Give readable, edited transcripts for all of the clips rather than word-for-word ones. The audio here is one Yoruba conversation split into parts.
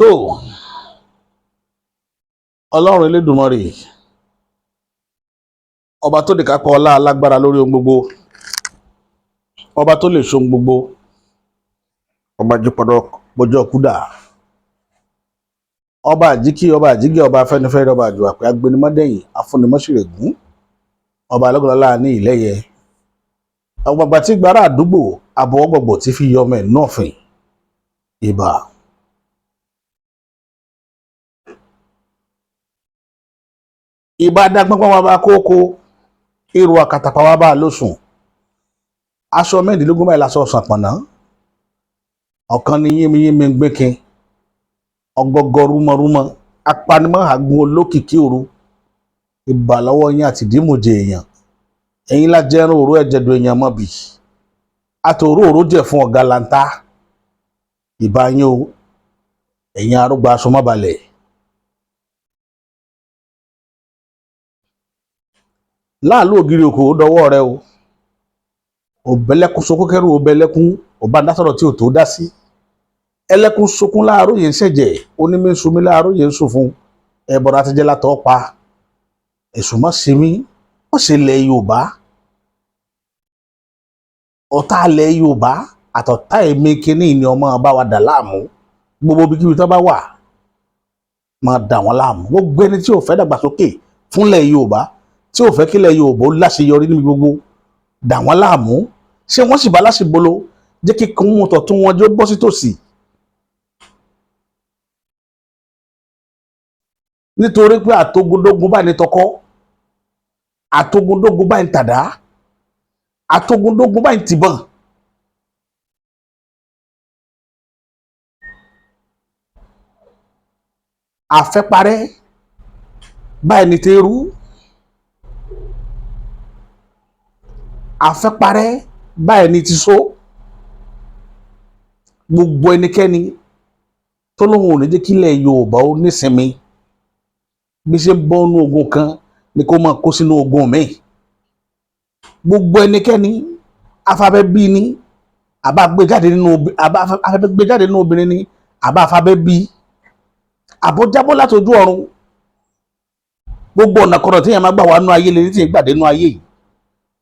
tó Ọlọ́run Elédùmarè ọba tó lè kápá ọlá alágbára lórí ohun gbogbo, ọba tó lè ṣohun gbogbo, ọba jípọdọ bọjọ kúdà, ọba àjíkí, ọba àjígẹ, ọba afẹnifẹre, ọba àjùwàpẹ, agbẹnimọdẹyìn, afúnimọṣìrègún, ọba alọgọlọlá ní ìlẹyẹ, ọgbàgbà tí gbàrà àdúgbò, àbọwọgbọgbọ tí fi yọmọ ẹ nọfìn ìbà. ìbà dágbọngbọn wa bá kókó, èrò àkàtàpá wa bá lósùn, aṣọ mẹ́rìndínlógún báyìí lásọ ṣàpọ̀nà, ọ̀kan ní yínmiyínmi gbẹ́kin, ọgọgọ rúmọrúmọ, apanimọ́ àgún olókìkí òru, ìbà lọ́wọ́ yín àti ìdímùjẹ èèyàn, ẹ̀yin lájẹrún òró ẹ̀jẹ̀dọ̀ èèyàn mọ́bì, àtòró òró jẹ̀ fún ọ̀gá lanta, ìbà yín o, ẹ̀yin arúgbó aṣọ mọ́balẹ̀. láàlú ògiri òkò ó dọwọ́ rẹ o, òbẹ́lẹ́kún sokún kẹ́rù òbẹ́lẹ́kún ọba dásọ̀rọ̀ tí ò tó dá sí, ẹlẹ́kún sokún láàárọ̀ yẹn ń ṣẹ̀jẹ̀, onímọ̀ sunmi láàárọ̀ yẹn ń sùn fún ẹbọra àtijọ́ látọ̀ pa ẹ̀sùn mọ́ sí mi wọ́n ṣe ilẹ̀ Yorùbá, ọ̀tá ilẹ̀ Yorùbá àtọ̀tá ẹ̀mí kínní ni ọmọ bá wa dà láàmú, gbogbo bí kíbi tó bá wà máa dà wọ́n láàmú, gbogbo ẹni tí ò fẹ́ dàgbàsókè fúnlẹ̀ Yorùbá, tí ò fẹ́ kílẹ̀ Yorùbá ó láṣeyọrí níbi gbogbo, dà wọ́n láàmú, ṣé wọ́n sì bá láṣebolo, jẹ́ kí kún mú tọ̀tún wọn jẹ́ ó bọ́ sí tòsí. nítorí pé àtogundógun bá ní tọkọ, àtogundógun bá ní tàdá, àtogundógun bá ní tìbọn. àfẹ́parẹ́ báyìí ní tẹ́rú, àfẹ́parẹ́ báyìí ní ti só. gbogbo ẹnikẹ́ni tó lóhun ò ní jẹ́ kílẹ̀ Yorùbá ó nísinmi, bí ṣe ń bọ́ nú ogun kan ni kó máa kó sínú ogun míì. gbogbo ẹnikẹ́ni afábẹ́ bí ni, àbá gbé jáde nínú obìnrin ni, àbá afábẹ́ bí, àbójábọ́ látojú ọ̀run. gbogbo ọ̀nà kọ̀rọ̀ tí yẹn máa gbà wá nú ayé lè ní tí yẹn gbàdé nú ayé yìí,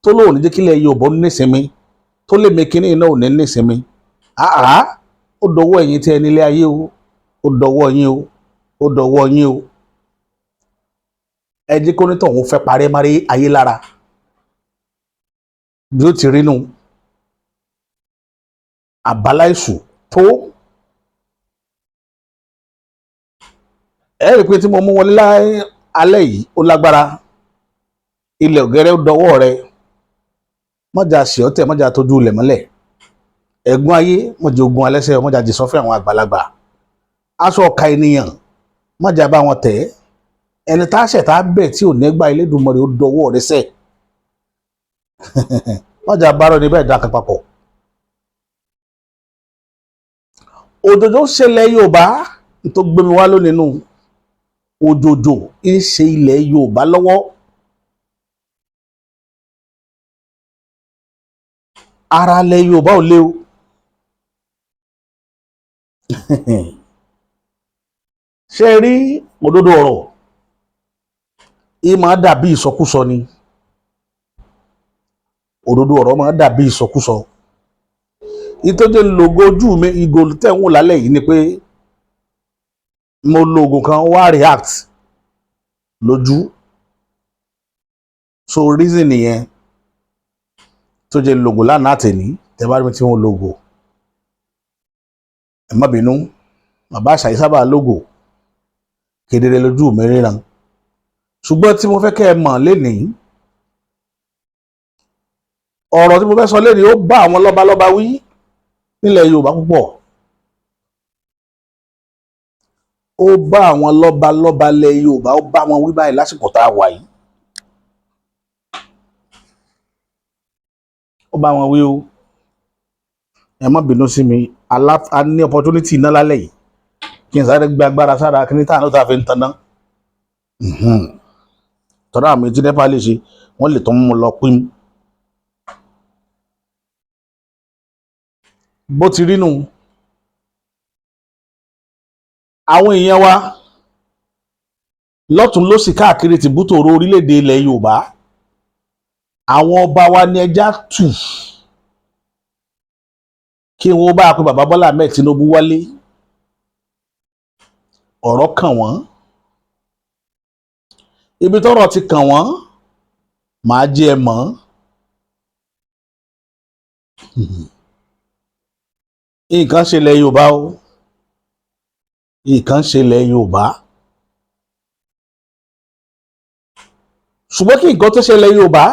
tó lóhun ò ní jẹ́ kílẹ̀ Yorùbá ó nísinmi, tó lè mekínní náà ò ní nísinmi. àá ó dọwọ́ ẹ̀yin tí ẹ nílé ayé o, ó dọwọ́ yín o, ó dọwọ́ yín o. ẹ jẹ́ kó nítọ̀ òun fẹ́ parẹ́ márí ayé lára bí ó ti rí nù. àbálá èṣù tó ẹ rí i pé tí mo mú wọlé alẹ́ yìí ó lágbára. ilẹ̀ ògẹ́rẹ́ ó dọwọ́ rẹ, mọ́jà sí ọ̀tẹ̀, mọ́jà tójú ilẹ̀ mọ́lẹ̀, ẹ̀gún ayé mọ́jà ogun alẹ́sẹ̀, mọ́jà jì sọ́fẹ́ àwọn àgbàlagbà, aṣọ ọ̀ka ènìyàn mọ́jà bá wọn tẹ̀, ẹni tá a ṣẹ̀ tá a bẹ̀ tí ò ní gbà Elédùmarè ó dọwọ́ rẹ sẹ̀. mọ́jà bá rọ ní bẹ́ẹ̀ dákan papọ̀. òjòjò ṣẹlẹ̀ Yorùbá tó gbé mi wá lónìí nù, òjòjò ń ṣe ilẹ̀ Yorùbá lọ́wọ́. ara ilẹ̀ Yorùbá ò lé o. ṣe rí òdodo ọ̀rọ̀ yìí máa dàbí ìsọkúsọ ni, òdodo ọ̀rọ̀ máa dàbí ìsọkúsọ. ìtọ́jú lògo ojú mi ìgò tẹ̀wọ̀n lálẹ́ yìí ni pé mo lo oògùn kan wá react lójú, so reason nìyẹn tó jẹ́ lògò lánàá àtẹ̀ní tẹ́ bá rí mi tí wọ́n lògò ẹ má bínú, bàbá àṣà yìí sábà lògò kedere lójú mi ríran. ṣùgbọ́n tí mo fẹ́ kẹ́ ẹ mọ̀ lénìí, ọ̀rọ̀ tí mo fẹ́ sọ lénìí ó bá àwọn lọ́balọ́ba wí nílẹ̀ Yorùbá púpọ̀, ó bá àwọn lọ́balọ́ba ilẹ̀ Yorùbá, ó bá wọn wí báyìí lásìkò tá a wà yìí. ó bá wọn wí o, ẹ má bínú sí mi, a ní opportunity iná lálẹ́ yìí kí n sáré gbé agbára sára kí ní tàn ló ta fi ń taná. tọ́lá àmì tí NEPA lè ṣe wọ́n lè tún mú lọ pín. bó ti rí nù, àwọn èèyàn wa lọ́tún lósì káàkiri tìbútòrò orílẹ̀-èdè ilẹ̀ Yorùbá, àwọn ọba wa ní ẹja tù kí wọ́n bá pe bàbá Bọ́lá Ahmed Tinubu wálé. Ọ̀rọ̀ kàn wọ́n, ibi tọ́rọ̀ ti kàn wọ́n màá jẹ́ ẹ mọ̀. Nǹkan ṣẹlẹ̀ Yorùbá o, nǹkan ṣẹlẹ̀ Yorùbá. Ṣùgbọ́n kí nǹkan tó ṣẹlẹ̀ Yorùbá,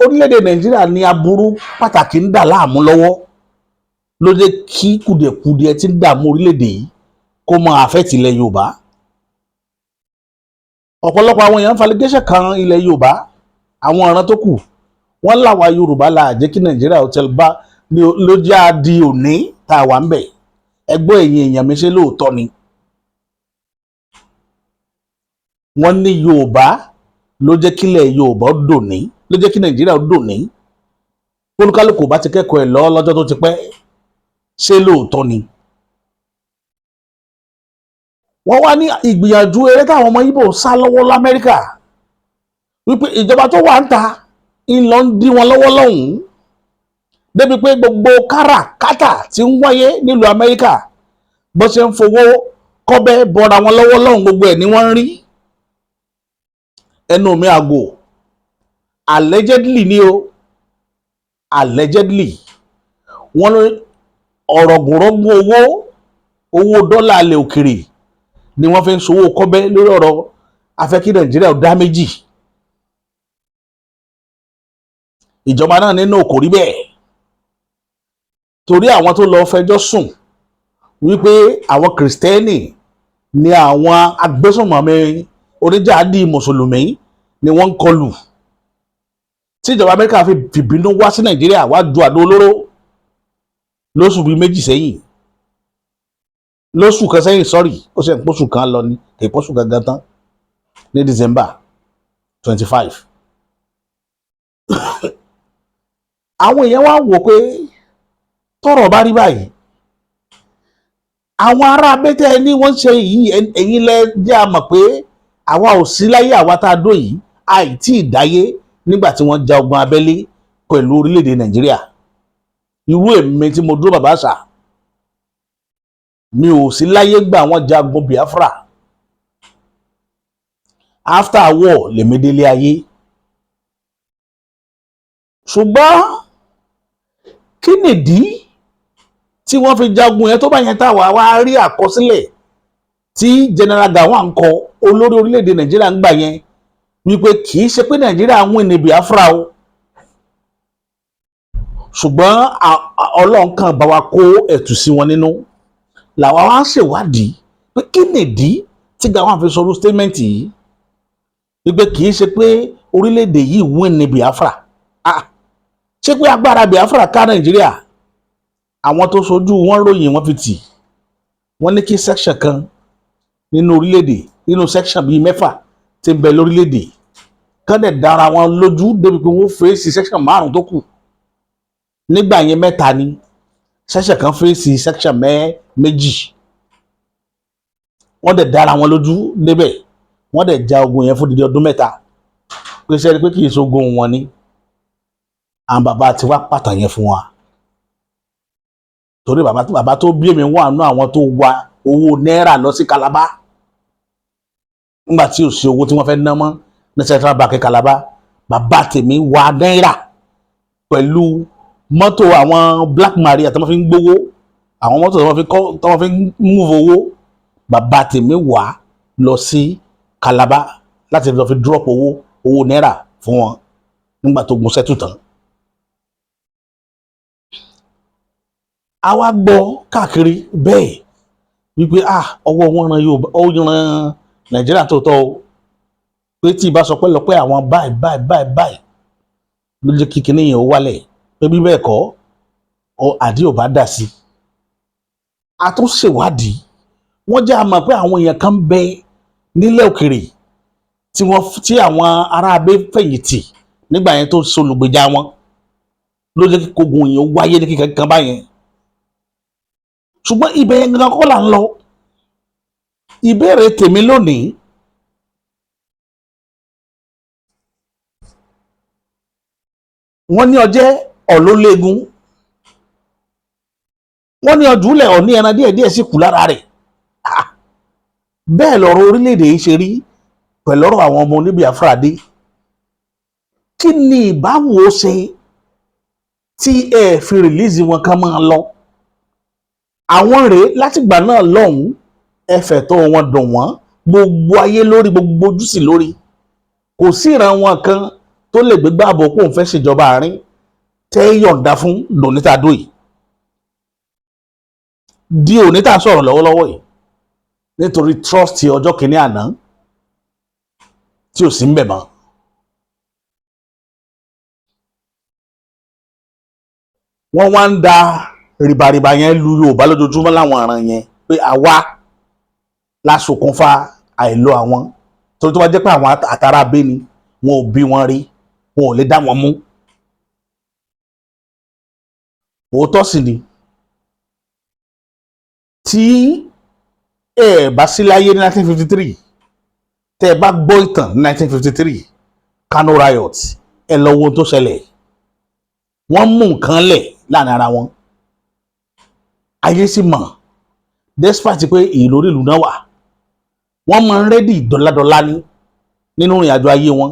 orílẹ̀-èdè Nàìjíríà ní aburú pàtàkì ń dà láàmú lọ́wọ́, ló jẹ́ kí kùdìẹ̀kudiẹ tí ń dààmú orílẹ̀-èdè yìí kó máa affect ilẹ̀ Yorùbá. Ọ̀pọ̀lọpọ̀ àwọn èèyàn ń falégéṣẹ̀ kan ilẹ̀ Yorùbá, àwọn ọ̀ràn tó kù wọ́n láwa Yorùbá la jẹ́ kí Nàìjíríà ó tẹ̀lé bá ló já di òní tá a wà ń bẹ̀. Ẹgbọ́n ẹ̀yin èèyàn mi ṣe lóòótọ́ ni. Wọ́n ní Yorùbá ló jẹ́ kílẹ̀ Yorùbá dòní, ló jẹ́ kí Nàìjíríà dòní. Olúkálùkù bá ti kẹ́kọ̀ọ́ ẹ̀ lọ́jọ́ tó ti pẹ́, ṣé lóòótọ́ ni. Wọ́n wá ní ìgbìyànjú eré táwọn ọmọ Ìgbò sá lọ́wọ́ l'Amẹ́ríkà, wípé ìjọba tó wà ń ta ń lọ ń dí wọn lọ́wọ́ lọ́hùn-ún, débi pé gbogbo káràkátà tí ń wáyé nílùú Amẹ́ríkà bó ṣe ń fowó kọ́bẹ́ bọ́ra wọn lọ́wọ́ lọ́hùn, gbogbo ẹ̀ ni wọ́n ń rí. Ẹnu mi àgò, allegedly ni o, allegedly wọ́n ní ọ̀rọ̀gùnrọ̀gùn owó dọ́là ilẹ̀ òkèrè ni wọ́n fi ń ṣòwò kọ́bẹ́ lórí ọ̀rọ̀ afẹ́kí Nàìjíríà ó dá méjì. Ìjọba náà nínú kò rí bẹ́ẹ̀, torí àwọn tó lọ fẹjọ́ sùn wípé àwọn Kìrìsìtẹ́nì ni àwọn agbésùnmọ̀mí oníjàádì mùsùlùmí ni wọ́n ń kọlù, tí ìjọba Amẹ́ríkà fi fìbínú wá sí Nàìjíríà wá ju àdó olóró lóṣù bíi méjì sẹ́yìn, lóṣù kan sẹ́yìn sọ́rí, ó ṣe ìpóṣù kan lọ ní ìpóṣù gangan tán ní December 25. Àwọn èèyàn wá wò pé tọ́rọ̀ bá rí báyìí, àwọn ará abẹ́tẹ̀ ní wọ́n ṣe yìí, ẹ̀yin lẹ jẹ́ a mọ̀ pé àwa ò sí láyé, àwa tá a dó yìí àìtí ìdáyé nígbà tí wọ́n ja ogun abẹ́lé pẹ̀lú orílẹ̀-èdè Nàìjíríà. Irú èmi tí mo dúró bàbá àṣà, mi ò sí láyé gbà wọ́n jagun Biafra. After war lèmi délé ayé. Ṣùgbọ́n kí nìdí tí wọ́n fi jagun yẹn tó bá yẹn táwa wá rí àkọsílẹ̀ tí General Gowon kọ, olórí orílẹ̀-èdè Nàìjíríà ń gbà yẹn, wípé kì í ṣe pé Nàìjíríà win ní Biafra o, ṣùgbọ́n Ọlọ́run kan bá wa kó ẹ̀tù sí wọn nínú. Làwa wá ṣèwádìí pé kí nìdí tí Gowon fi sọrú statement yìí, wípé kì í ṣe pé orílẹ̀-èdè yìí win ní Biafra. Ṣé pé agbára Biafra ká Nàìjíríà? Àwọn tó sojú wọn ròyìn wọn fi tì, wọ́n ní kí section kan nínú orílẹ̀-èdè, nínú section bíi 6 tí ń bẹ lórílẹ̀-èdè kán dẹ̀ dára wọn lójú débi pé wọ́n fèsì section 5 tó kù. Nígbà yẹn 3 ni, section kan fèsì section 2. Wọ́n dẹ̀ dára wọn lójú débẹ̀, wọ́n dẹ̀ ja ogun yẹn fún dídí ọdún 3. Pé sẹ́ni pé kì í ṣogun wọn ni, àwọn bàbá ti wá pàtàn yẹn fún wa. Torí bàbá tó bí èmi wà nú àwọn tó wa owó náírà lọ sí Calabar nígbà tí ò sí owó tí wọ́n fẹ́ ná mọ́ ní Central Bank Calabar. Bàbá tèmi wa náírà pẹ̀lú mọ́tò àwọn Black Maria tí wọ́n fi ń gbowó, àwọn mọ́tò tí wọ́n fi ń move owó. Bàbá tèmi wà lọ sí Calabar láti lọ fi drop owó náírà fún wọn nígbà tó gun sẹ́tù tán. A wá gbọ́ káàkiri bẹ́ẹ̀ wípé ọwọ́ wọn ran Yorùbá, ó ran Nàìjíríà tó tọ́ o, pé tí ìbá sọ pé lọ pé àwọn báyìí ló jẹ́ kí kinní yẹn ó wálẹ̀, pé bí bẹ́ẹ̀ kọ́ àdí ò bá dà sí. A tún ṣèwádìí, wọ́n jẹ́ àmọ̀ pé àwọn èèyàn kan bẹ nílẹ̀ òkèrè tí àwọn ará abẹ́ fẹ̀yìntì nígbà yẹn tó solùgbèjà wọn, ló jẹ́ kí kogun yẹn ó wáyé ní kíkan kan báyẹn. ṣùgbọ́n ibẹ̀ yẹn gangan kọ́ là ń lọ. Ìbéèrè tèmi lónìí, wọ́n ní ọjẹ́ ọ̀lólégún, wọ́n ní ọdúnlẹ̀ ọ̀ní ẹran díẹ̀díẹ̀ sì kù lára rẹ̀. Bẹ́ẹ̀ lọ̀rọ̀ orílẹ̀-èdè yìí ṣe rí pẹ̀lú ọ̀rọ̀ àwọn ọmọ oníbíàfra dé. Kí ni ìbáwo ṣe tí ẹ fi rìlíìsì wọn ká máa lọ? Àwọn rèé látìgbà náà lọ́hùn-ún, ẹ fẹ̀tọ́ wọn dùn wọ́n, gbogbo ayé lórí, gbogbo ojú sì lórí. Kò sí ìran wọn kan tó lè gbégbá àbọ̀ kó òun fẹ́ ṣèjọba àárín tẹ́ yọ̀ǹda fún Donitado yìí. Di òní tá à ń sọ̀rọ̀ lọ́wọ́lọ́wọ́ yìí nítorí trust ọjọ́ kìíní àná tí ò sí ń bẹ̀ mọ́. Wọ́n wá ń da rìbàrìbà yẹn lu Yorùbá lójoojúmọ́ láwọn ọ̀ràn yẹn pé àwa la ṣokùnfà àìlò àwọn, torí tó bá jẹ́ pé àwọn àtàrà abé ni wọn ò bí wọn rí, wọn ò lè dá wọn mú. Òótọ́ sì ni, tí ẹ bá sí láyé ní 1953, tẹ́ ẹ bá gbọ́ ìtàn ní 1953 Kano riot, ẹ lọ wo ohun tó ṣẹlẹ̀. Wọ́n mú nǹkan lẹ̀ láàrin ara wọn, ayé sì mọ̀, despite pé ìlú orí ìlú náà wà, wọ́n máa ń rẹ́dì dọ́ládọ́lá nínú ìrìn àjò ayé wọn.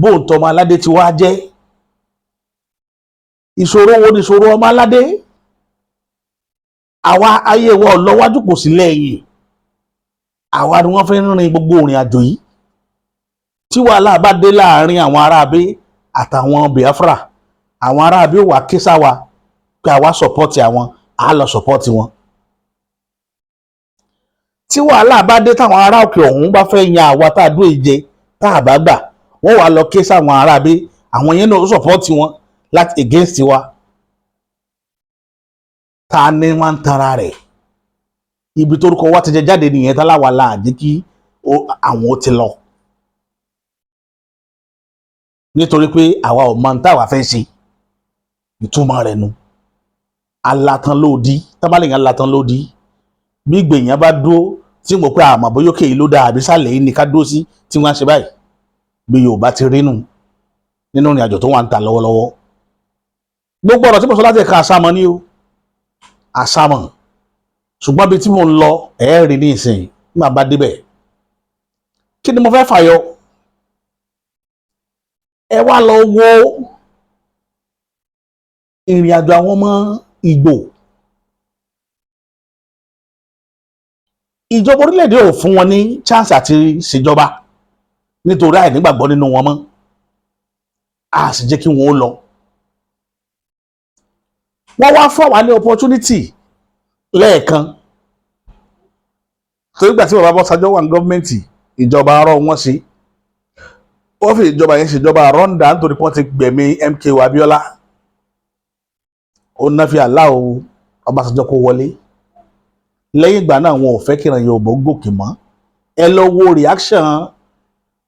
Bóòtọ́ ọmọ aládé ti wá jẹ́, ìṣòro wo ni ìṣòro ọmọ aládé? Àwa ayé wa ò lọ́wájú kò sí lẹ́yìn, àwa ni wọ́n fẹ́ rin gbogbo ìrìn àjò yìí. Tí wàhálà bá dé láàrin àwọn aráabé àtàwọn Biafra, àwọn aráabé ò wá ké sáwa pé àwa sọ̀pọ́tì àwọn, á lọ sọ̀pọ́tì wọn. Tí wàhálà bá dé táwọn ará òkè ọ̀hún bá fẹ́ yan àwa tá a dúró ìjẹ tá a bá gbà, wọ́n wá lọ ké sáwọn aráabé, àwọn yẹn náà sọ̀pọ́tì wọn láti against wa. Ta ni wọ́n ń tanra rẹ̀? Ibi tórúkọ wa ti jẹ jáde nìyẹn, táláwa la àjẹ́ kí àwọn ó ti lọ. Nítorí pé àwa ò mọ táwa fẹ́ ṣe, ìtumọ̀ rẹ̀ nu. Alatan lòdì, tábàlẹ̀ yẹn alatan lòdì. Bí gbèyàn bá dúró tí mo pé àmọ́ bóyá òkè yìí ló dáa àbí sàlẹ̀ yìí ni ká dúró sí tí wọ́n á ṣe báyìí. Bí Yorùbá ti rí nù nínú ìrìn àjò tó wà ń ta lọ́wọ́lọ́wọ́. Gbogbo ọ̀rọ̀ tí mo sọ láti ẹ̀ka àsámọ́ ni o, àsámọ̀. Ṣùgbọ́n bí tí mo ń lọ ẹ̀ẹ́rì ní ìsìn nígbà bá débẹ̀. Kí ni mo fẹ́ fàyọ? Ẹ wá lọ wo ìrìn àjò àwọn ọmọ Ìgbò. Ìjọba orílẹ̀-èdè ò fún wọn ní chance àti ṣèjọba nítorí àìnígbàgbọ́ nínú wọn mọ́. A sì jẹ́ kí wọ́n ó lọ. Wọ́n wá fún àwa ní opportunity lẹ́ẹ̀kan. Torí ìgbà tí bàbá Bọ́sájọ́ wà ní gọ́ọ̀mẹ̀ntì, ìjọba arọ́ wọn sí. Wọ́n fi ìjọba yẹn ṣèjọba àrọ́ǹdà nítorí pé wọ́n ti gbẹ̀mí MKO Abiola. Ó ná fi àláò Ọbásanjọ́ kó wọlé. Lẹ́yìn ìgbà náà wọn ò fẹ́ kíran Yorùbá gòkè mọ́. Ẹ lọ wo reaction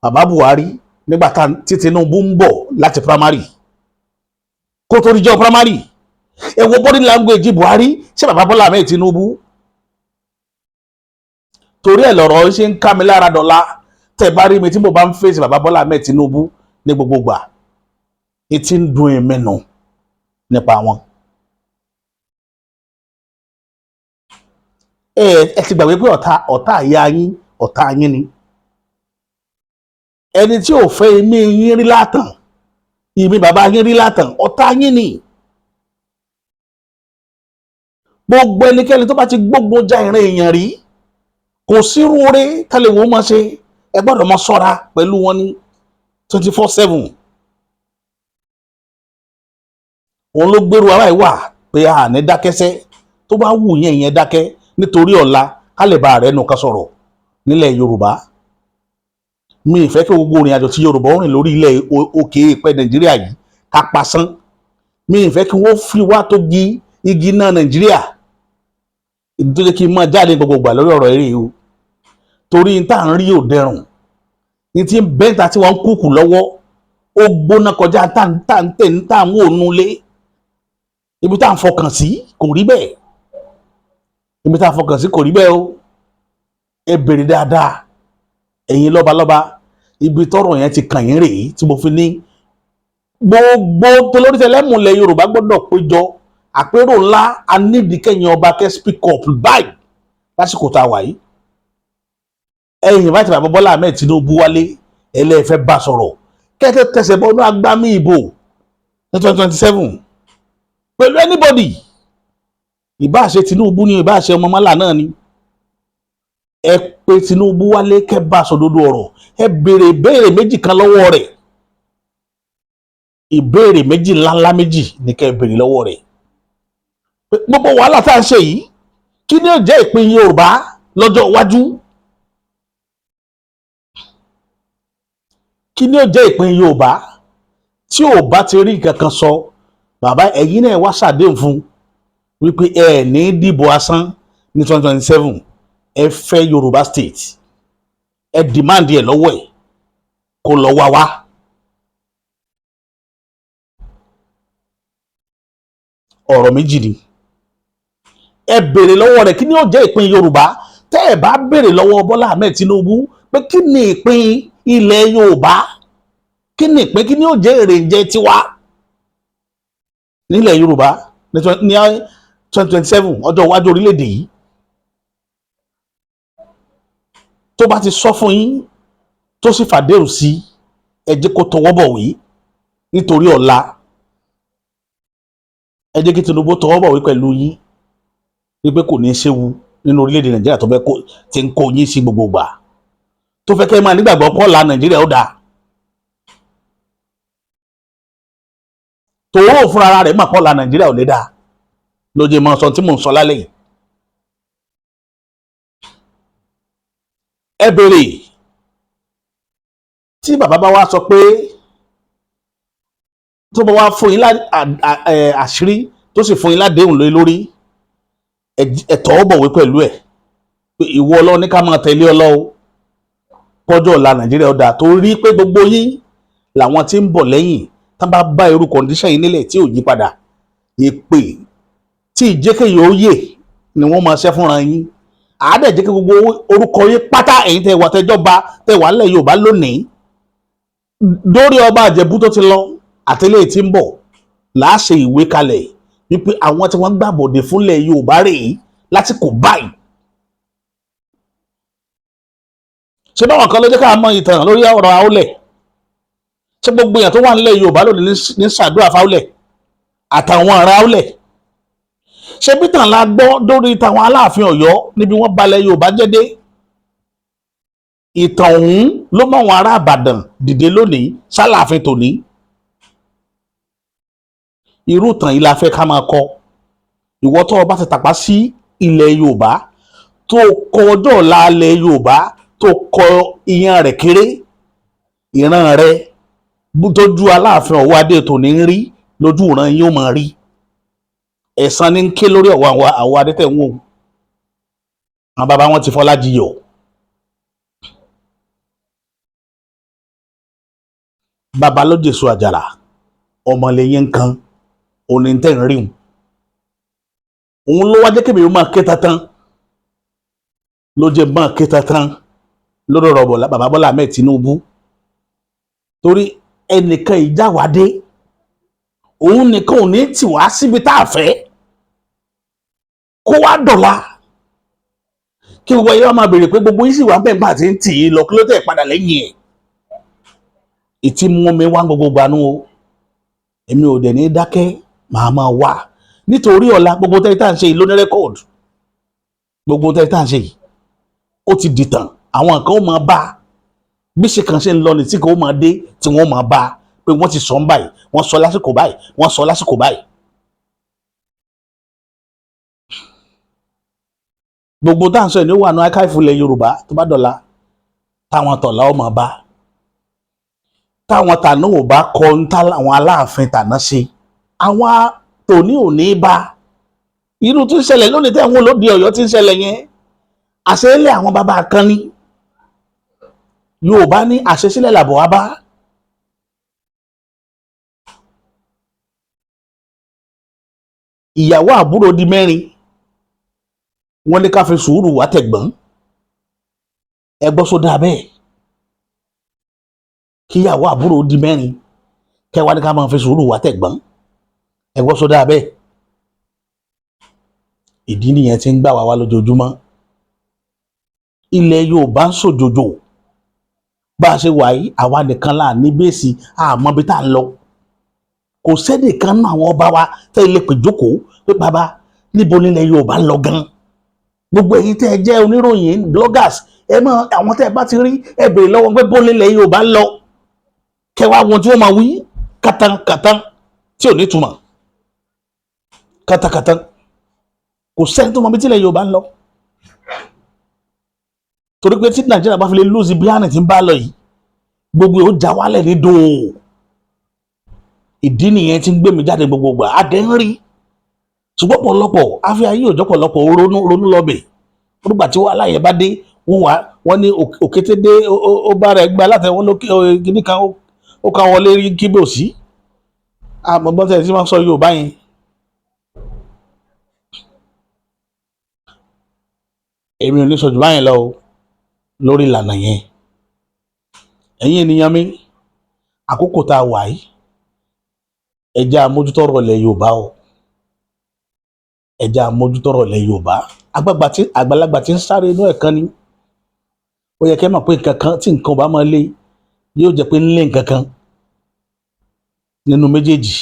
bàbá Buhari nígbà tí Tinubu ń bọ̀ láti primary. Kó tó rí jọ primary. Ẹ wo body language Buhari, ṣé bàbá Bọ́lá Ahmed Tinubu? Torí ẹ̀ lọ̀rọ̀ ṣe ń ká mi lára dọ̀la. Tẹ́ bá rí mi tí mo bá ń fèsì bàbá Bọ́lá Ahmed Tinubu ní gbogbo gbà, etí ń dùn èmi nù nípa wọn. Ẹ ti gbàgbé pé ọ̀tá àyà yín, ọ̀tá yín ni. Ẹni tí ò fẹ́ imí yín rí látàn, ìmí bàbá yín rí látàn, ọ̀tá yín ni. Gbogbo ẹnikẹ́ni tó bá ti gbógun já ìran èèyàn rí, kò sí rúure tẹ́lẹ̀ wọ́n máa ṣe, ẹ gbọ́dọ̀ máa ṣọ́ra pẹ̀lú wọn ní 24/7. Òun ló gbèrú ara ìwà pé a ní dákẹ́sẹ́, tó bá wù yẹn ìyẹn dákẹ́ nítorí ọ̀la ká lè bá rẹ̀ nù ká sọ̀rọ̀ nílẹ̀ Yorùbá. Mi ì fẹ́ kí gbogbo ìrìn àjò tí Yorùbá ń rìn lórí ilẹ̀ òkè ìpẹ́ Nàìjíríà yìí ká pasán. Mi ì fẹ́ kí wọ́n fi wá tó igi náà Nàìjíríà. Ìdí tó jẹ́ kí n máa jáde gbogbo ìgbà lórí ọ̀rọ̀ eré o. Torí tá à ń rí ò dẹrùn. Ní tí bẹ́ńtà tí wọ́n ń kúkú lọ́wọ́, ó gbóná kọjá tá à ń wò nulẹ̀. ibi tá à ń fọkàn sí kò rí bẹ́ẹ̀, ibi tá à ń fọkàn sí kò rí bẹ́ẹ̀ o. Ẹ bèrè dáadáa ẹ̀yin lọ́balọ́ba, ibi tọ́rọ̀ yẹn ti kàn yín rèé tí mo fi ní gbogbo tolórí tẹlẹ́mù ilẹ̀ Yorùbá gbọ́dọ̀ péjọ àpérò ńlá. A nídìí kẹ́yìn ọba kẹ́ speak up báyìí lásìkò tá a wà yìí. Ẹ̀yin bá ti bàbá Bọ́lá Ahmed Tinubu wálé ẹlẹ́fẹ́ bá sọ̀rọ̀ kẹ́tẹ́ tẹsẹ̀ bọ́nú agbámi ìbò ní 2027 pẹ̀lú anybody, ìbá ṣe Tinubu ni ìbá ṣe ọmọ mọ́là náà ni. Ẹ pé Tinubu wálé kẹ́ bá sòdodo ọ̀rọ̀, ẹ béèrè ìbéèrè méjì kan lọ́wọ́ rẹ̀, ìbéèrè méjì ńláńlá méjì ní kẹ́ béèrè lọ́wọ́ rẹ̀. Gbogbo wàhálà tá à ń ṣe yìí kí ni ó jẹ́ ìpín Yorùbá lọ́jọ́ iwájú? Kí ni ó jẹ́ ìpín Yorùbá tí ò bá ti rí nǹkan kan sọ? Bàbá ẹ̀yin náà wá ṣàdéhùn fún wípé ẹ ní dìbò asán ní 2027, ẹ fẹ́ Yorùbá state, ẹ demand ẹ lọ́wọ́ ẹ̀ kó lọ wá wá. Ọ̀rọ̀ méjì ni ẹ béèrè lọ́wọ́ rẹ̀ kí ni ó jẹ́ ìpín Yorùbá. Tẹ́ ẹ bá béèrè lọ́wọ́ Bọ́lá Ahmed Tinubu pé kí ni ìpín ilẹ̀ Yorùbá, kí ni ìpín, kí ni ó jẹ́ èrè jẹ tiwa nílẹ̀ Yorùbá ní 2027 ọjọ́ iwájú orílẹ̀-èdè yìí, tó bá ti sọ fún yín tó sì fàdéhùn sí, ẹ jẹ́ kó tọwọ́ bọ̀wé nítorí ọ̀la. Ẹ jẹ́ kí Tinubu tọwọ́ bọ̀wé pẹ̀lú yín wípé kò ní í ṣéwu nínú orílẹ̀-èdè Nàìjíríà tó fẹ́ ti ń kó yín sí gbogbo ìgbà, tó fẹ́ kẹ́ ẹ máa nígbàgbọ́ pọ́ọ̀lá Nàìjíríà ó dáa. Tòwó fúnra ara rẹ̀ mà pọ́ọ̀lá Nàìjíríà ò lè dáa lóye mọ́ sọ tí mò ń sọ lálẹ́ yìí. Ẹ béèrè tí bàbá bá wá sọ pé tó bá wá fún yín àṣírí tó sì fún yín ládéhùn lórí, ẹ tọwọ́ bọ̀wé pẹ̀lú ẹ̀ pé ìwọ Ọlọ́run ní ká máa tẹ̀lé Ọlọ́run pọ́jọ́ ọ̀la Nàìjíríà ó dáa, torí pé gbogbo yín làwọn tí ń bọ̀ lẹ́yìn tá bá bá irú kọ̀ǹdíṣàn yìí nílẹ̀ tí ò yí padà, èpè tí ìjẹ́kẹ̀yẹ ó yè ni wọ́n máa ṣẹ́ fúnra yín. Àádẹ́ jẹ́ kí gbogbo orúkọ yín pátá ẹ̀yin tẹ́ wà tẹ́jọba tẹ́ wà nílẹ̀ Yorùbá lónìí dórí ọba Ìjẹ̀bú tó ti lọ àtẹlẹ́ tí ń bọ̀ láàṣẹ ìwé kalẹ̀ wípé àwọn tí wọ́n gbàbọ̀dé fúnlẹ̀ Yorùbá rèé lásìkò báyìí. Ṣé báwọn kan ló jẹ́ ká mọ ìtàn lórí ọ̀rọ̀ Aólẹ̀? Ṣé gbogbo èèyàn tó wà nílẹ̀ Yorùbá lónìí ní ṣàdúrà fáólẹ̀ àtàwọn ará Aólẹ̀? Ṣé bí tàn la gbọ́ lórí tàwọn Aláàfin Ọ̀yọ́ níbi wọ́n balẹ̀ Yorùbá jẹ́ dé? Ìtàn ọ̀hún ló mọ àwọn ará Ìbàdàn dìde lónìí sálàáfin tòní. Irú ìtàn yìí la fẹ́ ká máa kọ. Ìwọ tó o bá ti tàpá sí ilẹ̀ Yorùbá, tó kọ ọjọ́ ọ̀la ilẹ̀ Yorùbá, tó kọ ìyàn rẹ̀ kéré, ìran rẹ̀ tójú Aláàfin Ọ̀wọ́ adé tòní ń rí lójú ìran yín ó máa rí. Ẹ̀san ní ń ké lórí àwọn adẹ́tẹ̀ ń wò. Àwọn bàbá wọn ti fọlá jiyọ̀. Bàbá ló jèso àjàrà, ọmọlẹ́yìn nǹkan òní tẹ̀ ń rí wọn. Òun ló wá jẹ́ kébì ó máa ké tantan, ló jẹ́ máa ké tantan lórí ọ̀rọ̀ bàbá Bọ́lá Ahmed Tinubu. Torí ẹnìkan ìjáwádé, òun nìkan ò ní tì wá síbi tá a fẹ́ kó wá dọ̀la kí gbogbo ẹyẹ wa máa béèrè pé gbogbo yìí sì wà bẹ́ẹ̀ bá ti ń tì í lọ kí ló tẹ̀ padà lẹ́yìn ẹ̀. Ìtì mú mi wá gbogbo gbanú o, èmi ò dẹ̀ ní dákẹ́, màá máa wá nítorí ọ̀la. Gbogbo tẹ́lẹ̀ tá à ń ṣe yìí ló ní rẹ́kọ̀dù, gbogbo tẹ́lẹ̀ tá à ń ṣe yìí ó ti dìtàn. Àwọn nǹkan ó máa bá bí ṣe kàn ṣe ń lọ ní tí kò máa dé tí wọ́n máa bá pé wọ́n ti sọ ń báyìí, wọ́n sọ lásìkò báyìí, wọ́n sọ lásìkò báyìí. Gbogbo tá à ń sọ ní ó wà ní ákáìfù ilẹ̀ Yorùbá tó bá dọ̀la. Táwọn tọ̀la ó máa bá, táwọn tàná ò bá kọ ń tá àwọn Aláàfin tàná ṣe, àwọn tòní ò ní bá. Irú tó ń ṣẹlẹ̀ lónìí tẹ́ àwọn olóde Ọ̀yọ́ tí ń ṣẹlẹ̀ yẹn, àṣẹlẹ̀ àwọn bàbá kan ní. Yorùbá ní àṣesílẹ̀ làbọ̀ wá bá. ìyàwó àbúrò di mẹ́rin wọ́n ní ká fi sùúrù wá tẹ̀gbọ́n ẹ gbọ́ sódà bẹ́ẹ̀ kíyàwó àbúrò di mẹ́rin kẹwàá ní ká máa fi sùúrù wá tẹ̀gbọ́n ẹ gbọ́ sódà bẹ́ẹ̀ ìdí nìyẹn tí ń gbà wá lójoojúmọ́ ilẹ̀ Yorùbá ń ṣòjòjò bá a ṣe wà yìí àwa nìkan là ní bẹ́ẹ̀sì àmọ́ bí tá à ń lọ kò sẹ́nìkan náà àwọn ọba wa tẹ́ ilé pè jókòó pé bàbá níbo nílẹ̀ Yorùbá ń lọ gan gbogbo èyí tẹ́ ẹ jẹ́ oníròyìn bloggers ẹ mọ àwọn tẹ́ ẹ bá ti rí ẹ béèrè lọ́wọ́ pé bó nílẹ̀ Yorùbá ń lọ kẹwàá wọn tí wọ́n máa wí kàtàkàtà tí ò ní túmọ̀ kàtàkàtà kò sẹ́ni tó mọ bí tílẹ̀ Yorùbá ń lọ torí pé tí Nàìjíríà bá fi lè lùsì bíánì tí ń bá lọ yìí gbogbo ó já wálẹ̀ ní dòó ìdí nìyẹn tí ń gbé mi jáde gbogbo gbà á dẹ́ ń rí ṣùgbọ́n pọ̀lọpọ̀ àfi ayé òjò pọ̀lọpọ̀ ronú lọ́bẹ̀ nígbà tí wàhálà yẹn bá dé wọ́n ní òkété dé ó bá rẹ̀ gba látẹ̀wọ́n lókè kíní kan ó ká wọlé rí kíbò sí àmọ́gbọ́n tẹ̀ sí máa ń sọ Yorùbá yẹn. èmi ò ní sọ jù báyìí lọ lórí ìlànà yẹn ẹ̀yin ènìyàn mi àkókò tá a wà yìí ẹ jẹ́ àmójútọ́rọ̀ ilẹ̀ Yorùbá o ẹ jẹ́ àmójútọ́rọ̀ ilẹ̀ Yorùbá àgbàlagbà tí ń sáré inú ẹ̀ kan ni ó yẹ kẹ́ mọ̀ pé nǹkan kan tí nǹkan bá máa lé yóò jẹ́ pé ń lé nǹkan kan nínú méjèèjì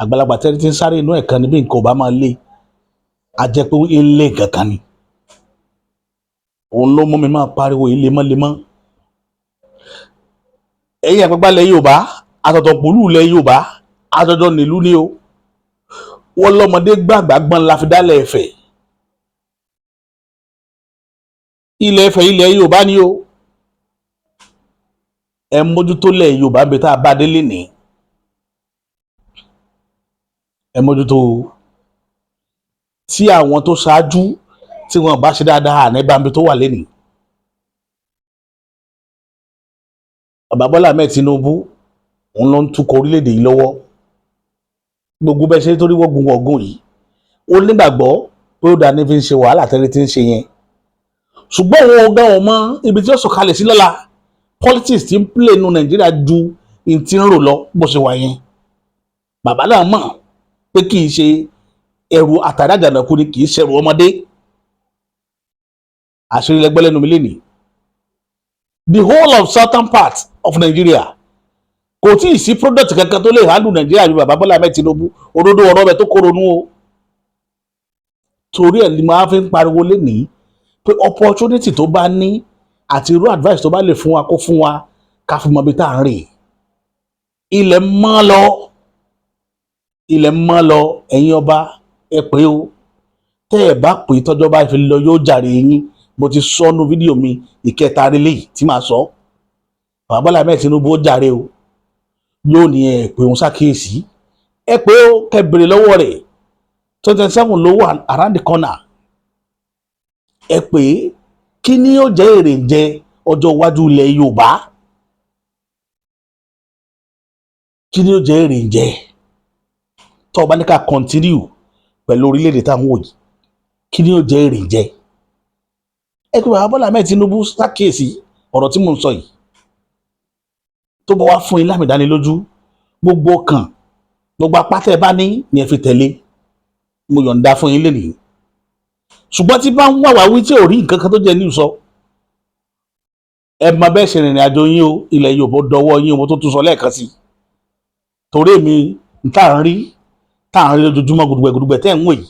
àgbàlagbà tí ń sáré inú ẹ̀ kan ni bí nǹkan bá máa lé a jẹ́ pé ń lé nǹkan kan ni òun ló mú mi máa pariwo yìí lemọ́lemọ́ ẹ̀yin àgbàgbà ilẹ̀ Yorùbá àtọ̀tọ̀ pòlú ilẹ̀ Yorùbá àjọjọ nílùú ni o wọ́n lọ́mọdé gbàgbà gbọ́n la fi dálẹ̀ Ẹ̀fẹ̀ ilẹ̀ Ẹ̀fẹ̀ ilẹ̀ Yorùbá ni o ẹ mójútó lẹ̀ Yorùbá bí tá a bá délé ní ẹ mójútó tí àwọn tó ṣáájú tí wọn bá ṣe dáadáa àníbàmí tó wà lẹ́nìí bàbá Bọ́lá Ahmed Tinubu òun ló ń tukọ̀ orílẹ̀-èdè yìí lọ́wọ́ gbogbo bẹ́ẹ̀ ṣe torí wọ́gun yìí ó nígbàgbọ́ pé ó dá ní fi ń ṣe wàhálà tẹ́lẹ̀ tí ń ṣe yẹn ṣùgbọ́n òun ọ̀gá wọn mọ ibi tí ó sọ̀kalẹ̀ sí lọ́la politics ti ń play nu Nàìjíríà ju in ti ń rò lọ bó ṣe wà yẹn bàbá náà mọ̀ pé kì í ṣe ẹrù àtàdájànàkú ni kì í ṣẹrù ọmọdé àṣírí lẹgbẹ́ lẹ́nu mi lénìí the whole of southern part of Nigeria kò tí ì sí product kankan tó lè handle Nàìjíríà bí bàbá Bọ́lá Ahmed Tinubu òdodo ọ̀rọ̀ bẹ̀ tó koronú o torí ẹ̀ ni máa fi ń pariwo lénìí pé opportunity tó bá ní àti irú advice tó bá lè fún wa kó fún wa ká fi mọ ibi tá à ń rè ilẹ̀ mọ́ lọ ẹ̀yin ọba ẹ pé o tẹ́ ẹ bá pè tọ́jọ́ bá fi lọ yóò jàre yín mo ti sọ́nù fídíò mi ìkẹta rélé tí màá sọ bàbá Bọ́lá Ahmed Tinubu ó jàre o yóò ní ẹ pé òun ṣàkíyèsí ẹ pé ó kẹ bèrè lọ́wọ́ rẹ̀ 27 ló wà around the corner ẹ pé kí ni yóò jẹ́ èrè ń jẹ ọjọ́ iwájú ilẹ̀ Yorùbá kí ni yóò jẹ́ èrè ń jẹ tó bá ní ká continue pẹ̀lú orílẹ̀-èdè táwọn wò yìí kí ni yóò jẹ́ èrè ń jẹ ẹ pé bàbá Bọ́lá Ahmed Tinubu ṣàkíyèsí ọ̀rọ̀ tí mò ń sọ yìí tó bá wá fún yín lámìdánilójú gbogbo kan gbogbo apátẹ́ bá ní ni ẹ fi tẹ̀lé mo yọ̀ǹda fún yín lénìí ṣùgbọ́n tí bá ń wà wá wí tí ò rí nǹkan kan tó jẹ́ níwùsọ ẹ mọ bẹ́ẹ̀ ṣe rìnrìn àjò yín o ilẹ̀ Yorùbá dọwọ́ yín o mo tó tún sọ lẹ́ẹ̀kan sí torí èmi tá à ń rí lójoojúmọ́ gudugbẹ̀ tẹ́ ń wò yìí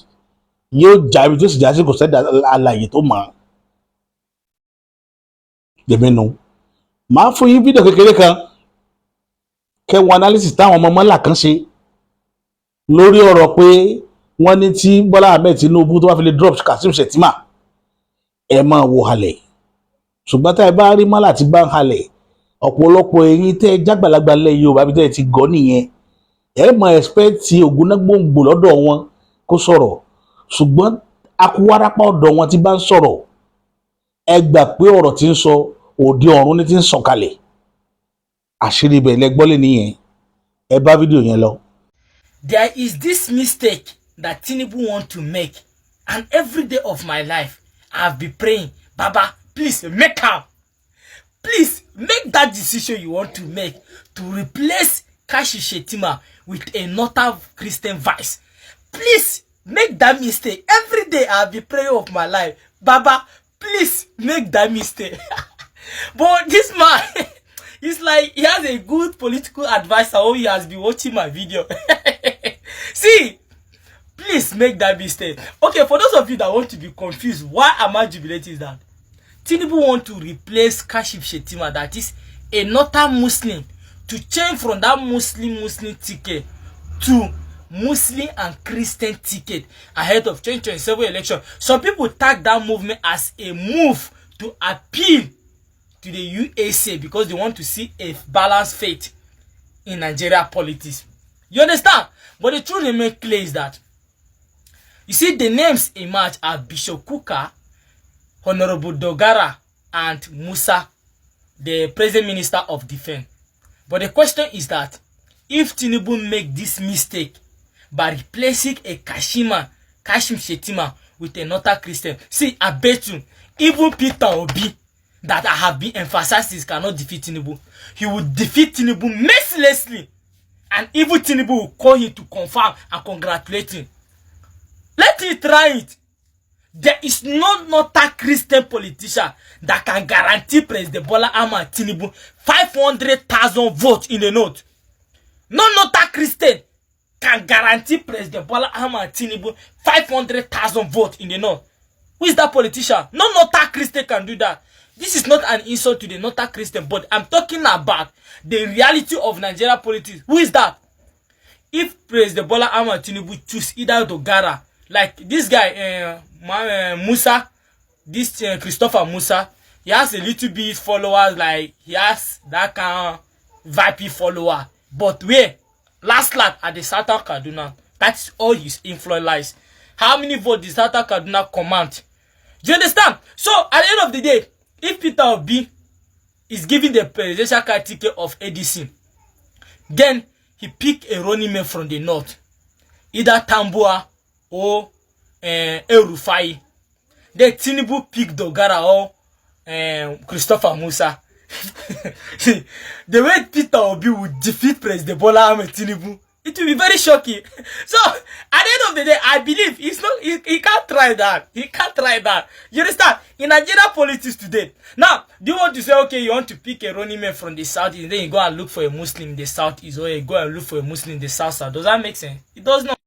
yóò já ibi tó sì já sí kò sẹ́dá alàyè tó mọ̀ ọ́n gbẹ̀mẹ́nu màá fún yín fídíò kékeré kan kẹwọn analysis táwọn ọmọ mọ́là kan ṣe lórí ọ̀rọ̀ pé wọ́n ní tí Bọ́lá Ahmed Tinubu tó bá fi lè drop Kasim Shettima ẹ máa wo halẹ̀ ṣùgbọ́n tá ẹ bá rí mọ́là tí bá ń halẹ̀ ọ̀pọ̀lọpọ̀ ẹ̀yin tẹ́ ẹ jágbàlagbà lẹ̀ Yorùbá bí tẹ́ ẹ ti gọ́ nìyẹn ẹ máa expect ògúnnágbòǹgbò lọ́dọ̀ wọn kó sọ̀rọ̀ ṣùgbọ́n akúwárápá ọ̀dọ̀ wọn tí bá ń sọ̀rọ̀ ẹ gbà pé ọ̀rọ̀ tí ń sọ òde ọ̀run ní ti ń sọ̀kalẹ̀ àṣírí ibẹ̀ lẹ́gbọ́lé nìyẹn ẹ bá fídíò yẹn lọ. There is this mistake that Tinubu want to make, and every day of my life I've been praying, Baba, please make am. Please make that decision you want to make to replace Kashi Shettima with another Christian vice. Please make that mistake. Every day I'll be praying of my life, Baba, please make that mistake. But this man, it's like he has a good political advisor who he has been watching my video. See, please make that mistake. Okay, for those of you that want to be confused, why am I jubilating is that Tinubu want to replace Kashim Shettima, that is another Muslim, to change from that Muslim ticket to Muslim and Christian ticket ahead of 2027 election. Some people tag that movement as a move to appeal to the USA because they want to see a balanced fate in Nigeria politics. You understand? But the truth remains clear is that, you see, the names emerge are Bishop Kuka, Honorable Dogara, and Musa, the present Minister of Defense. But the question is that, if Tinubu make this mistake by replacing a Kashim Shettima with another Christian, see, I bet you, even Peter Obi, that I have been emphasizing cannot defeat Tinubu. He will defeat Tinubu mercilessly. And even Tinubu will call him to confirm and congratulate him. Let him try it. There is no other Christian politician that can guarantee President Bola Ahmed Tinubu 500,000 votes in the north. No other Christian can guarantee President Bola Ahmed Tinubu 500,000 votes in the north. Who is that politician? No other Christian can do that. This is not an insult to the Northern Christian, but I'm talking about the reality of Nigeria politics. Who is that? If President Bola Ahmed Tinubu choose either Dogara, like this guy, Musa, this Christopher Musa, he has a little bit followers, like he has that kind of VIP follower. But where? Last lap at the Southern Kaduna, that's all his influence lies. How many votes the Southern Kaduna command? Do you understand? So at the end of the day, if Peter Obi is giving the presidential card ticket of ADC, then he pick a running man from the north, either Tambua or El-Rufai. Then Tinubu pick Dogara or Christopher Musa. The way Peter Obi would defeat President Bola Ahmed Tinubu, it will be very shocking. So at the end of the day, I believe it's not. He can't try that. He can't try that. You understand? In Nigeria politics today, now do you want to say, okay, you want to pick a running man from the south, and then you go and look for a Muslim in the south, or you go and look for a Muslim in the south? Does that make sense? It does not.